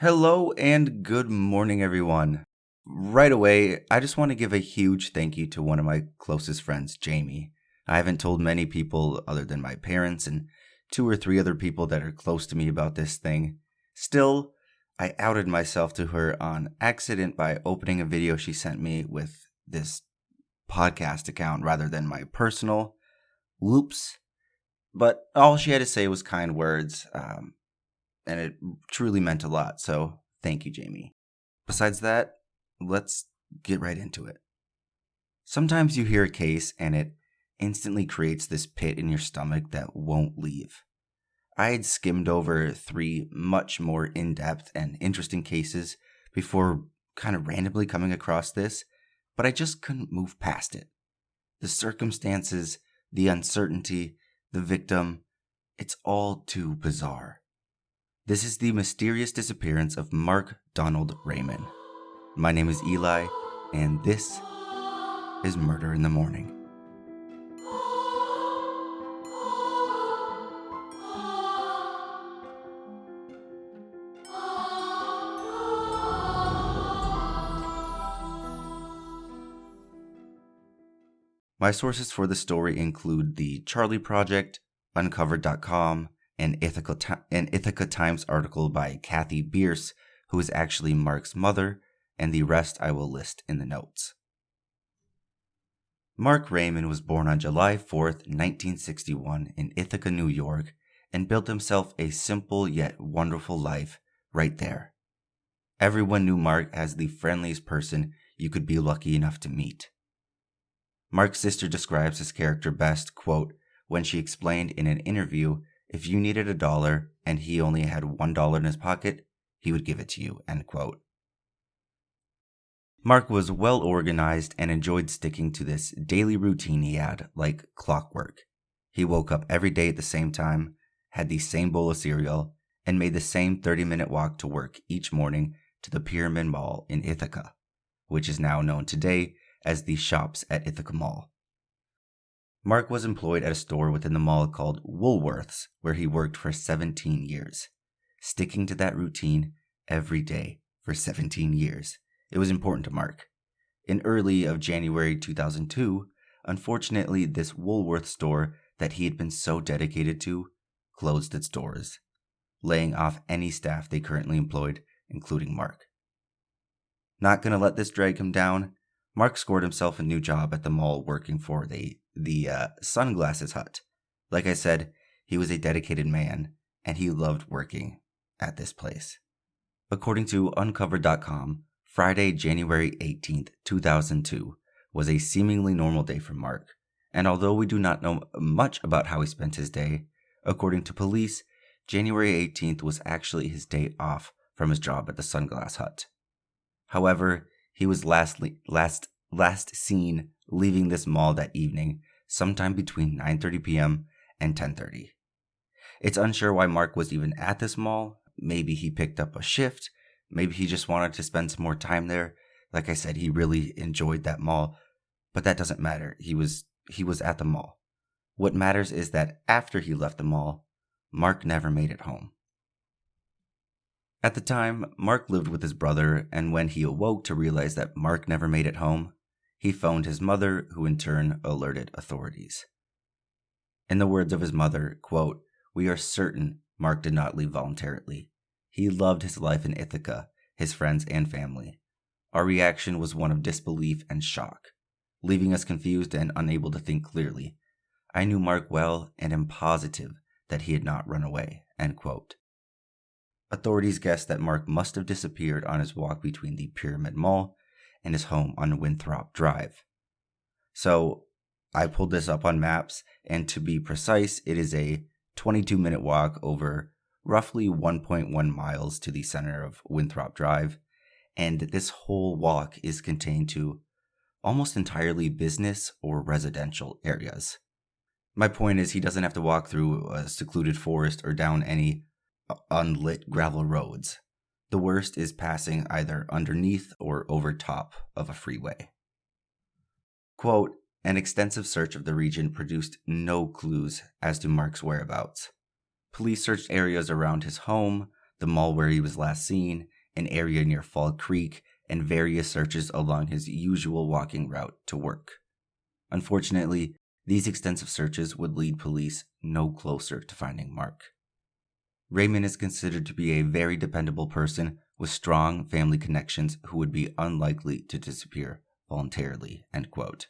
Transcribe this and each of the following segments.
Hello and good morning, everyone. Right away, I just want to give a huge thank you to one of my closest friends, Jamie. I haven't told many people other than my parents and two or three other people that are close to me about this thing. Still, I outed myself to her on accident by opening a video she sent me with this podcast account rather than my personal. Whoops. But all she had to say was kind words. And it truly meant a lot, so thank you, Jamie. Besides that, let's get right into it. Sometimes you hear a case and it instantly creates this pit in your stomach that won't leave. I had skimmed over 3 much more in-depth and interesting cases before kind of randomly coming across this, but I just couldn't move past it. The circumstances, the uncertainty, the victim, it's all too bizarre. This is the mysterious disappearance of Mark Donald Ramin. My name is Eli, and this is Murder in the Morning. My sources for the story include the Charlie Project, Uncovered.com, an Ithaca Times article by Kathy Bierce, who is actually Mark's mother, and the rest I will list in the notes. Mark Ramin was born on July 4th, 1961 in Ithaca, New York, and built himself a simple yet wonderful life right there. Everyone knew Mark as the friendliest person you could be lucky enough to meet. Mark's sister describes his character best, quote, when she explained in an interview, if you needed $1 and he only had $1 in his pocket, he would give it to you, end quote. Mark was well organized and enjoyed sticking to this daily routine he had, like clockwork. He woke up every day at the same time, had the same bowl of cereal, and made the same 30-minute walk to work each morning to the Pyramid Mall in Ithaca, which is now known today as the Shops at Ithaca Mall. Mark was employed at a store within the mall called Woolworths, where he worked for 17 years. Sticking to that routine every day for 17 years. It was important to Mark. In early of January 2002, unfortunately, this Woolworth store that he had been so dedicated to closed its doors, laying off any staff they currently employed, including Mark. Not gonna let this drag him down, Mark scored himself a new job at the mall working for the Sunglasses Hut. Like I said, he was a dedicated man, and he loved working at this place. According to Uncovered.com, Friday, January 18th, 2002, was a seemingly normal day for Mark, and although we do not know much about how he spent his day, according to police, January 18th was actually his day off from his job at the Sunglass Hut. However, he was last seen leaving this mall that evening, sometime between 9:30 p.m. and 10:30. It's unsure why Mark was even at this mall. Maybe he picked up a shift. Maybe he just wanted to spend some more time there. Like I said, he really enjoyed that mall, but that doesn't matter. He was at the mall. What matters is that after he left the mall, Mark never made it home. At the time, Mark lived with his brother, and when he awoke to realize that Mark never made it home, he phoned his mother, who in turn alerted authorities. In the words of his mother, quote, "We are certain Mark did not leave voluntarily. He loved his life in Ithaca, his friends and family. Our reaction was one of disbelief and shock, leaving us confused and unable to think clearly. I knew Mark well and am positive that he had not run away," end quote. Authorities guessed that Mark must have disappeared on his walk between the Pyramid Mall and his home on Winthrop Drive. So I pulled this up on maps, and to be precise, it is a 22-minute walk over roughly 1.1 miles to the center of Winthrop Drive, and this whole walk is contained to almost entirely business or residential areas. My point is, he doesn't have to walk through a secluded forest or down any unlit gravel roads. The worst is passing either underneath or over top of a freeway. Quote, "An extensive search of the region produced no clues as to Mark's whereabouts. Police searched areas around his home, the mall where he was last seen, an area near Fall Creek, and various searches along his usual walking route to work. Unfortunately, these extensive searches would lead police no closer to finding Mark. Ramin is considered to be a very dependable person with strong family connections who would be unlikely to disappear voluntarily, end quote.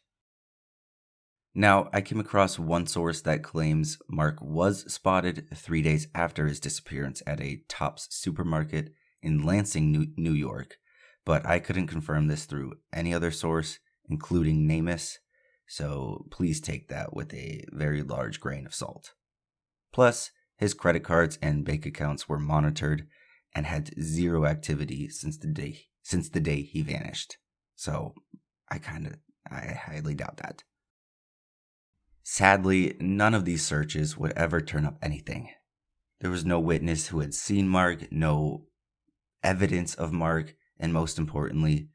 Now, I came across one source that claims Mark was spotted 3 days after his disappearance at a Tops supermarket in Lansing, New York, but I couldn't confirm this through any other source, including NamUs, so please take that with a very large grain of salt. Plus, his credit cards and bank accounts were monitored and had zero activity since the day he vanished. So, I highly doubt that. Sadly, none of these searches would ever turn up anything. There was no witness who had seen Mark, no evidence of Mark, and most importantly,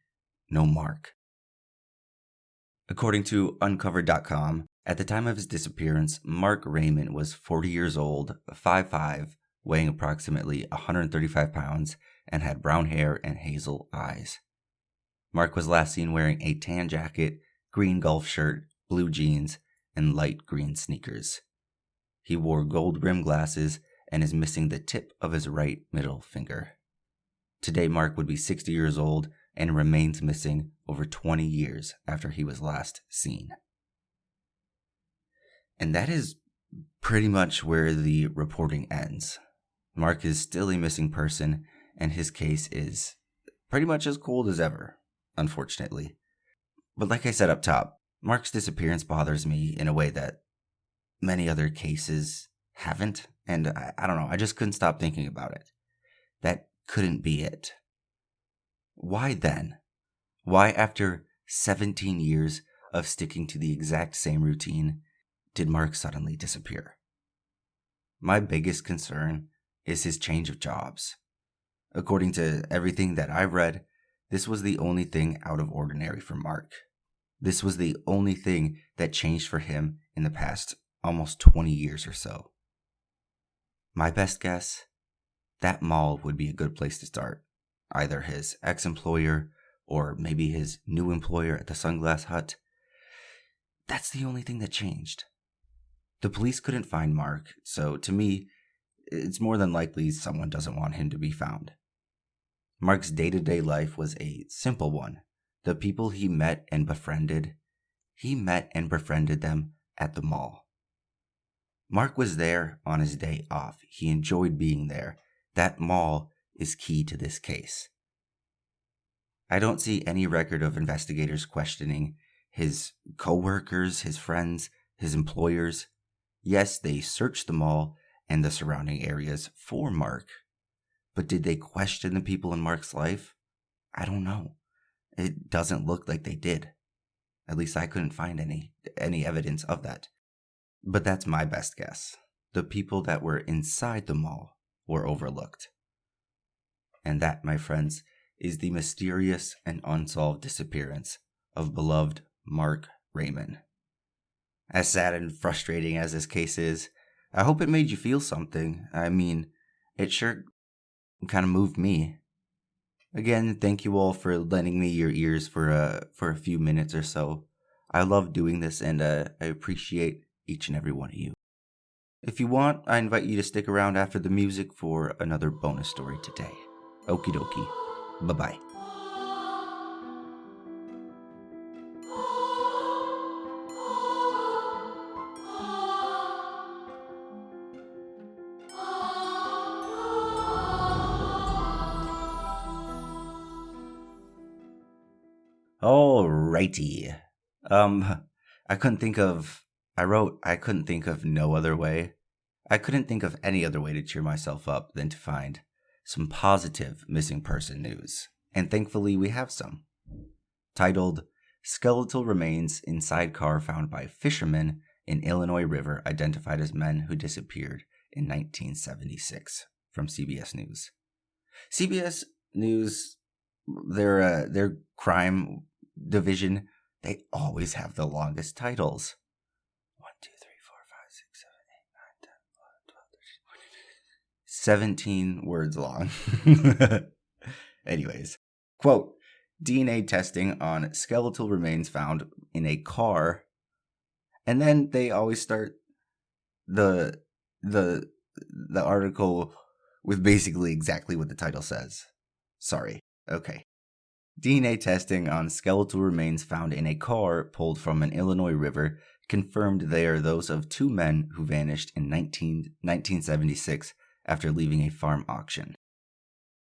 no Mark. According to Uncovered.com, at the time of his disappearance, Mark Ramin was 40 years old, 5'5", weighing approximately 135 pounds, and had brown hair and hazel eyes. Mark was last seen wearing a tan jacket, green golf shirt, blue jeans, and light green sneakers. He wore gold rimmed glasses and is missing the tip of his right middle finger. Today, Mark would be 60 years old and remains missing over 20 years after he was last seen. And that is pretty much where the reporting ends. Mark is still a missing person, and his case is pretty much as cold as ever, unfortunately. But like I said up top, Mark's disappearance bothers me in a way that many other cases haven't, and I don't know, I just couldn't stop thinking about it. That couldn't be it. Why then? Why, after 17 years of sticking to the exact same routine, did Mark suddenly disappear? My biggest concern is his change of jobs. According to everything that I've read, this was the only thing out of ordinary for Mark. This was the only thing that changed for him in the past almost 20 years or so. My best guess, that mall would be a good place to start. Either his ex-employer or maybe his new employer at the Sunglass Hut. That's the only thing that changed. The police couldn't find Mark, so to me, it's more than likely someone doesn't want him to be found. Mark's day-to-day life was a simple one. The people he met and befriended them at the mall. Mark was there on his day off. He enjoyed being there. That mall is key to this case. I don't see any record of investigators questioning his co-workers, his friends, his employers. Yes, they searched the mall and the surrounding areas for Mark. But did they question the people in Mark's life? I don't know. It doesn't look like they did. At least I couldn't find any evidence of that. But that's my best guess. The people that were inside the mall were overlooked. And that, my friends, is the mysterious and unsolved disappearance of beloved Mark Ramin. As sad and frustrating as this case is, I hope it made you feel something. I mean, it sure kind of moved me. Again, thank you all for lending me your ears for a few minutes or so. I love doing this, and I appreciate each and every one of you. If you want, I invite you to stick around after the music for another bonus story today. Okie dokie. Bye-bye. Alrighty. I couldn't think of no other way. I couldn't think of any other way to cheer myself up than to find some positive missing person news. And thankfully we have some. Titled, Skeletal Remains Inside Car Found by Fishermen in Illinois River Identified as Men Who Disappeared in 1976 from CBS News. CBS News, their crime division, they always have the longest titles. 1, 2, 3, 4, 5, 6, 7, 8, 9, 10, 11, 12, 13, 14, 17 words long. Anyways, quote, DNA testing on skeletal remains found in a car. And then they always start the article with basically exactly what the title says. Sorry. Okay. DNA testing on skeletal remains found in a car pulled from an Illinois river confirmed they are those of two men who vanished in 1976 after leaving a farm auction.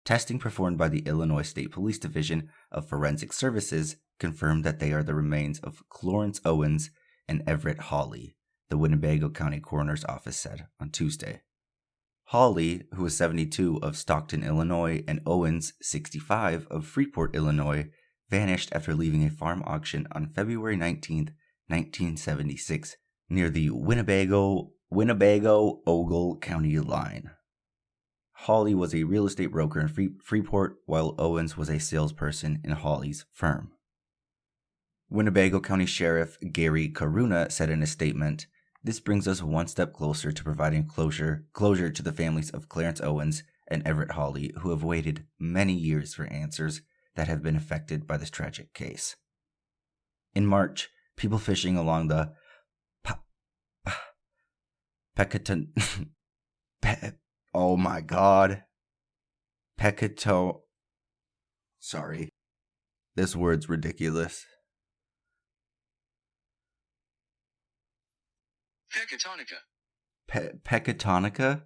Testing performed by the Illinois State Police Division of Forensic Services confirmed that they are the remains of Clarence Owens and Everett Hawley, the Winnebago County Coroner's Office said on Tuesday. Hawley, who was 72 of Stockton, Illinois, and Owens, 65 of Freeport, Illinois, vanished after leaving a farm auction on February 19, 1976, near the Winnebago-Ogle County line. Hawley was a real estate broker in Freeport, while Owens was a salesperson in Hawley's firm. Winnebago County Sheriff Gary Karuna said in a statement, "This brings us one step closer to providing closure to the families of Clarence Owens and Everett Hawley, who have waited many years for answers that have been affected by this tragic case." In March, people fishing along the oh my god. Sorry. This word's ridiculous. Pecatonica. Pecatonica?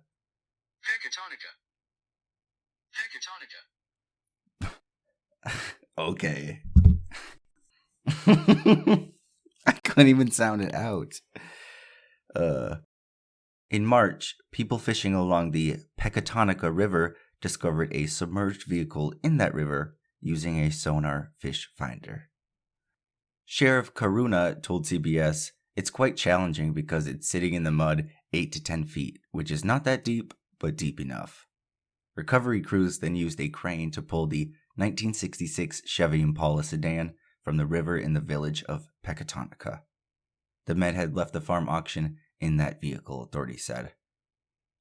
Okay. I couldn't even sound it out. In March, people fishing along the Pecatonica River discovered a submerged vehicle in that river using a sonar fish finder. Sheriff Karuna told CBS, "It's quite challenging because it's sitting in the mud 8 to 10 feet, which is not that deep, but deep enough." Recovery crews then used a crane to pull the 1966 Chevy Impala sedan from the river in the village of Pecatonica. The men had left the farm auction in that vehicle, authorities said.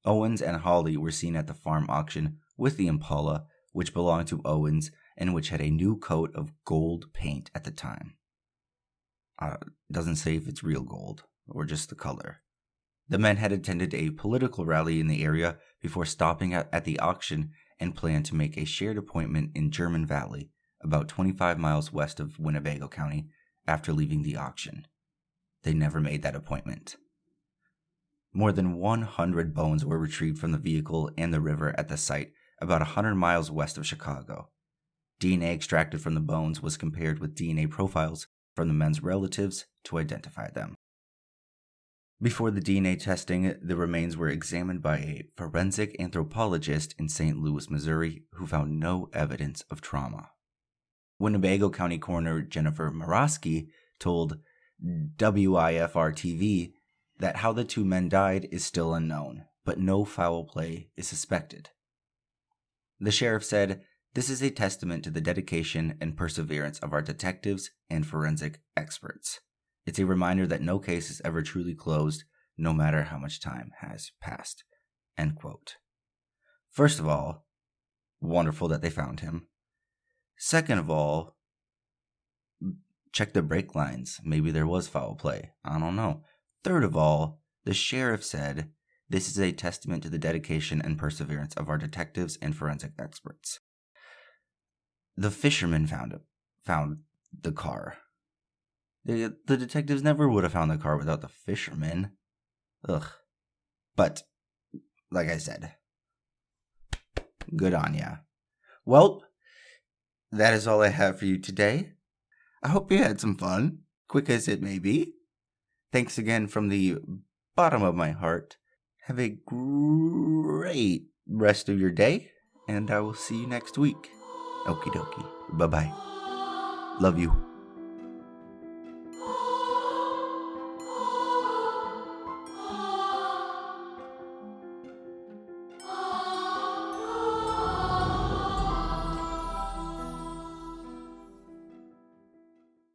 Owens and Hawley were seen at the farm auction with the Impala, which belonged to Owens and which had a new coat of gold paint at the time. Doesn't say if it's real gold or just the color. The men had attended a political rally in the area before stopping at the auction and planned to make a shared appointment in German Valley, about 25 miles west of Winnebago County, after leaving the auction. They never made that appointment. More than 100 bones were retrieved from the vehicle and the river at the site, about 100 miles west of Chicago. DNA extracted from the bones was compared with DNA profiles from the men's relatives to identify them. Before the DNA testing, the remains were examined by a forensic anthropologist in St. Louis, Missouri, who found no evidence of trauma. Winnebago County Coroner Jennifer Morosky told WIFR-TV that how the two men died is still unknown, but no foul play is suspected. The sheriff said, "This is a testament to the dedication and perseverance of our detectives and forensic experts. It's a reminder that no case is ever truly closed, no matter how much time has passed." End quote. First of all, wonderful that they found him. Second of all, check the brake lines. Maybe there was foul play. I don't know. Third of all, the sheriff said, "This is a testament to the dedication and perseverance of our detectives and forensic experts." The fisherman found the car. The detectives never would have found the car without the fisherman. Ugh. But, like I said, good on ya. Well, that is all I have for you today. I hope you had some fun, quick as it may be. Thanks again from the bottom of my heart. Have a great rest of your day, and I will see you next week. Okie dokie. Bye-bye. Love you.